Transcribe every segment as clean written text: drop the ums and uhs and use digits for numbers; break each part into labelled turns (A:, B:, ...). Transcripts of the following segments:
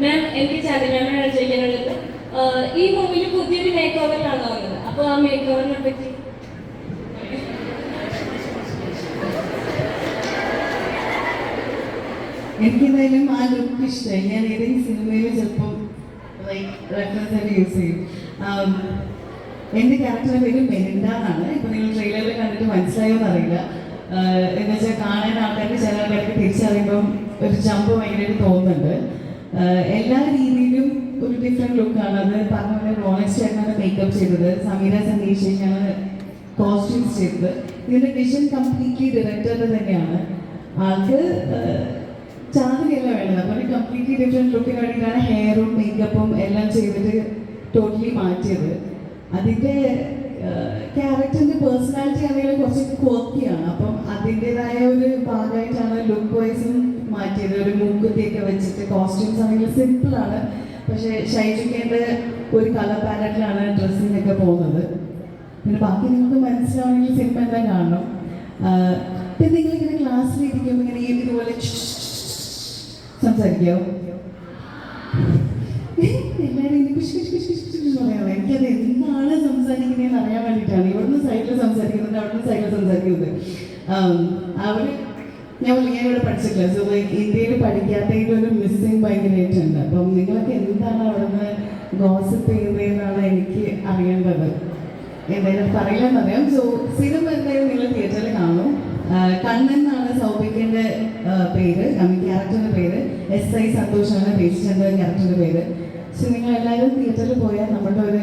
A: മാം, എനിക്ക് ചാതി മാമിനാണ് ചോദിക്കാനുള്ളത്. ഈ മൂവിയിൽ പുതിയൊരു മേക്ക് ഓവറിലാണ് വന്നത്. അപ്പോൾ ആ മേക്ക് ഓവറിനെ പറ്റി
B: എനിക്കെന്തായാലും ആ ലുക്ക് ഇഷ്ടമായി. ഞാൻ ഏതെങ്കിലും സിനിമയിൽ ചിലപ്പം റെഫറൻസ് ആയിട്ട് യൂസ് ചെയ്യും. എൻ്റെ ക്യാരക്ടറിൻ്റെ പേര് മെലിൻഡ എന്നാണ്. ഇപ്പം നിങ്ങൾ ട്രെയിലറിൽ കണ്ടിട്ട് മനസ്സിലായോന്ന് അറിയില്ല. എന്ന് വെച്ചാൽ കാണാൻ ആൾക്കാർക്ക് ചില ആൾക്കാർക്ക് തിരിച്ചറിയുമ്പം ഒരു ജമ്പ് ഭയങ്കരമായിട്ട് തോന്നുന്നുണ്ട്. എല്ലാ രീതിയിലും ഒരു ഡിഫറെൻറ്റ് ലുക്കാണ്. അത് പറഞ്ഞ പോലെ റോളക്സ് ചേട്ടനാണ് മേക്കപ്പ് ചെയ്തത്, സമീര സന്ദേശിച്ചാണ് കോസ്റ്റ്യൂംസ് ചെയ്തത്. ഇതിൻ്റെ വിഷൻ കംപ്ലീറ്റ്ലി ഡയറക്ടറുടെ തന്നെയാണ്. ആൾക്ക് ചാതിരിയല്ല വേണ്ടത്. അപ്പോൾ ഒരു കംപ്ലീറ്റ്ലി ഡിഫറെൻറ്റ് ലുക്കിന് വേണ്ടിയിട്ടാണ് ഹെയറും മേക്കപ്പും എല്ലാം ചെയ്തിട്ട് ടോട്ടലി മാറ്റിയത്. അതിൻ്റെ ക്യാരക്ടറിൻ്റെ പേഴ്സണാലിറ്റി ആണെങ്കിലും കുറച്ച് ക്വർക്കിയാണ്. അപ്പം അതിൻ്റെതായ ഒരു ഭാഗമായിട്ടാണ് ലുക്ക് വൈസും മാറ്റിയത്. ഒരു മൂക്കുത്തിയൊക്കെ വെച്ചിട്ട് കോസ്റ്റ്യൂംസ് ആണെങ്കിൽ സിമ്പിളാണ്, പക്ഷേ ഷൈജുക്കേൻ്റെ ഒരു കളർ പാലറ്റിലാണ് ഡ്രസ്സിങ്ങൊക്കെ പോകുന്നത്. പിന്നെ ബാക്കി നിങ്ങൾക്ക് മനസ്സിലാവണമെങ്കിൽ സിനിമ എല്ലാം കാണണം. പിന്നെ നിങ്ങളിങ്ങനെ ക്ലാസ്സിലിരിക്കുമ്പോൾ ഇങ്ങനെ ഇതുപോലെ സംസാരിക്കാമോ? എല്ലാവരും പറയാമോ? എനിക്കത് എന്താണ് സംസാരിക്കുന്നതെന്ന് അറിയാൻ വേണ്ടിയിട്ടാണ്. ഇവിടുന്ന് സൈഡിൽ സംസാരിക്കുന്നുണ്ട്, അവിടുന്ന് സൈഡിൽ സംസാരിക്കുന്നത്. ഞാൻ ഇവിടെ പഠിച്ചിട്ടില്ല. സോ ഇന്ത്യയിൽ പഠിക്കാത്തതിൻ്റെ ഒരു മിസ്സിങ് ഭയങ്കരമായിട്ടുണ്ട്. അപ്പം നിങ്ങളൊക്കെ എന്താണ് അവിടുന്ന് ഗോസിപ്പ് ചെയ്യുന്നതെന്നാണ് എനിക്ക് അറിയേണ്ടത്. എന്തായാലും പറയില്ലെന്നറിയാം. സോ സിനിമ എന്തായാലും നിങ്ങൾ തിയേറ്ററിൽ കാണും. കണ്ണൻ എന്നാണ് സൗഭിക്കിൻ്റെ പേര്, ക്യാരക്ടറിൻ്റെ പേര്. SI സന്തോഷാണ് ബേസിൻ്റെ ക്യാരക്ടറിൻ്റെ പേര്. സോ നിങ്ങൾ എല്ലാവരും തിയേറ്ററിൽ പോയാൽ നമ്മുടെ ഒരു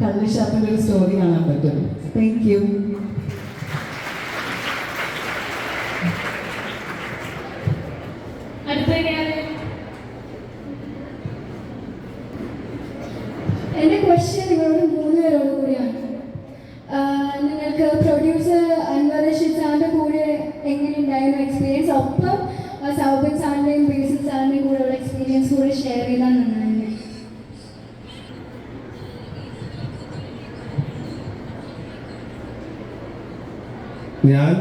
B: കള്ള് ഷാപ്പിൻ്റെ ഒരു സ്റ്റോറി കാണാൻ പറ്റും. Thank you.
C: എൻ്റെ ക്വസ്റ്റ്യൻ നിങ്ങളോട് 3 പേരോട് കൂടിയാണ്. നിങ്ങൾക്ക് പ്രൊഡ്യൂസർ അൻവർ റഷീദ് സാറിൻ്റെ കൂടെ എങ്ങനെയുണ്ടായിരുന്നു എക്സ്പീരിയൻസ്? ഒപ്പം സൗബിൻ സാറിൻ്റെയും ബേസിൽ സാറിൻ്റെയും കൂടെയുള്ള എക്സ്പീരിയൻസ് കൂടെ ഷെയർ ചെയ്താൽ നന്നായിരുന്നു.
D: ഞാൻ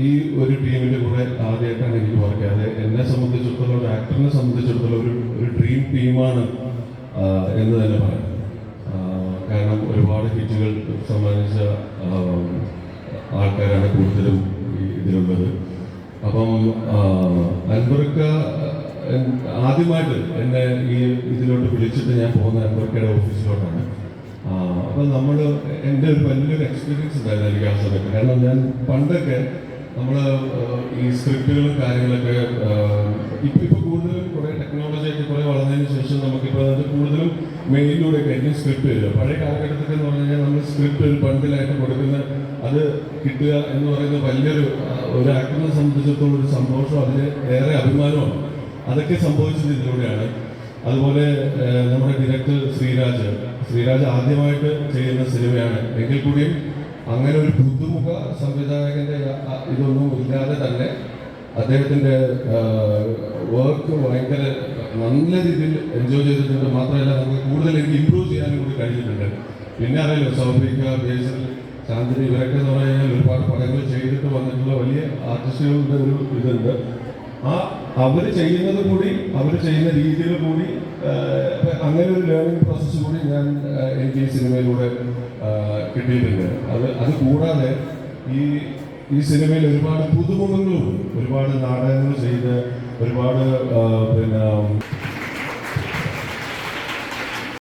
D: ഈ ഒരു ടീമിൻ്റെ കൂടെ ആദ്യമായിട്ടാണ് എനിക്ക് പറയാതെ. എന്നെ സംബന്ധിച്ചിടത്തോളം, ഒരു ആക്ടറിനെ സംബന്ധിച്ചിടത്തോളം ഒരു ഡ്രീം ടീമാണ് എന്ന് തന്നെ പറയാം. കാരണം ഒരുപാട് ഹിറ്റുകൾ സമ്മാനിച്ച ആൾക്കാരാണ് കൂടുതലും ഇതിലുള്ളത്. അപ്പം അൻവർക്ക ആദ്യമായിട്ട് എന്നെ ഈ ഇതിലോട്ട് വിളിച്ചിട്ട് ഞാൻ പോകുന്ന അൻവർക്കയുടെ ഓഫീസിലോട്ടാണ്. അപ്പം നമ്മൾ എൻ്റെ ഒരു വലിയൊരു എക്സ്പീരിയൻസ് ഉണ്ടായിരുന്നു എനിക്ക് ആ സമയത്ത്. കാരണം ഞാൻ പണ്ടൊക്കെ നമ്മൾ ഈ സ്ക്രിപ്റ്റുകളും കാര്യങ്ങളൊക്കെ ഇപ്പോൾ കൂടുതലും കുറേ ടെക്നോളജിയൊക്കെ കുറേ വളർന്നതിന് ശേഷം നമുക്കിപ്പോൾ അത് കൂടുതലും മെയിലിലൂടെയൊക്കെ ആയിരിക്കും സ്ക്രിപ്റ്റ് വരിക. പഴയ കാലഘട്ടത്തിൽ എന്ന് പറഞ്ഞു കഴിഞ്ഞാൽ നമ്മൾ സ്ക്രിപ്റ്റ് ഒരു ബണ്ടിലായിട്ട് കൊടുക്കുന്ന അത് കിട്ടുക എന്ന് പറയുന്നത് വലിയൊരു ഒരു ആക്ടറിനെ സംബന്ധിച്ചിടത്തോളം ഒരു സന്തോഷം, അതിന് ഏറെ അഭിമാനമാണ്. അതൊക്കെ സംഭവിച്ചത് ഇതിലൂടെയാണ്. അതുപോലെ നമ്മുടെ ഡയറക്ടർ ശ്രീരാജ് ആദ്യമായിട്ട് ചെയ്യുന്ന സിനിമയാണ്. എങ്കിൽ കൂടിയും അങ്ങനെ ഒരു പുതുമുഖ സംവിധായകൻ്റെ ഇതൊന്നും ഇല്ലാതെ തന്നെ അദ്ദേഹത്തിൻ്റെ വർക്ക് ഭയങ്കര നല്ല രീതിയിൽ എൻജോയ് ചെയ്തിട്ടുണ്ട്. മാത്രമല്ല നമുക്ക് കൂടുതൽ എനിക്ക് ഇമ്പ്രൂവ് ചെയ്യാനും കൂടി കഴിഞ്ഞിട്ടുണ്ട്. പിന്നെ അറിയാലോ, സൗഭിക, ബേസിൽ, ചാന്ദിനി, ഇവരൊക്കെ എന്ന് പറഞ്ഞു കഴിഞ്ഞാൽ ഒരുപാട് പടങ്ങൾ ചെയ്തിട്ട് വന്നിട്ടുള്ള വലിയ ആർട്ടിസ്റ്റുകളുടെ ഒരു ഇതുണ്ട്. അവർ ചെയ്യുന്നത് കൂടി, അവർ ചെയ്യുന്ന രീതികൾ കൂടി, അങ്ങനെ ഒരു ലേണിംഗ് പ്രോസസ്സ് കൂടി എനിക്ക് ഈ സിനിമയിലൂടെ കിട്ടിയിട്ടുണ്ട്. അത് കൂടാതെ ഈ സിനിമയിൽ ഒരുപാട് പുതുമുഖങ്ങളും ഒരുപാട് നാടകങ്ങൾ ചെയ്ത് ഒരുപാട് പിന്നെ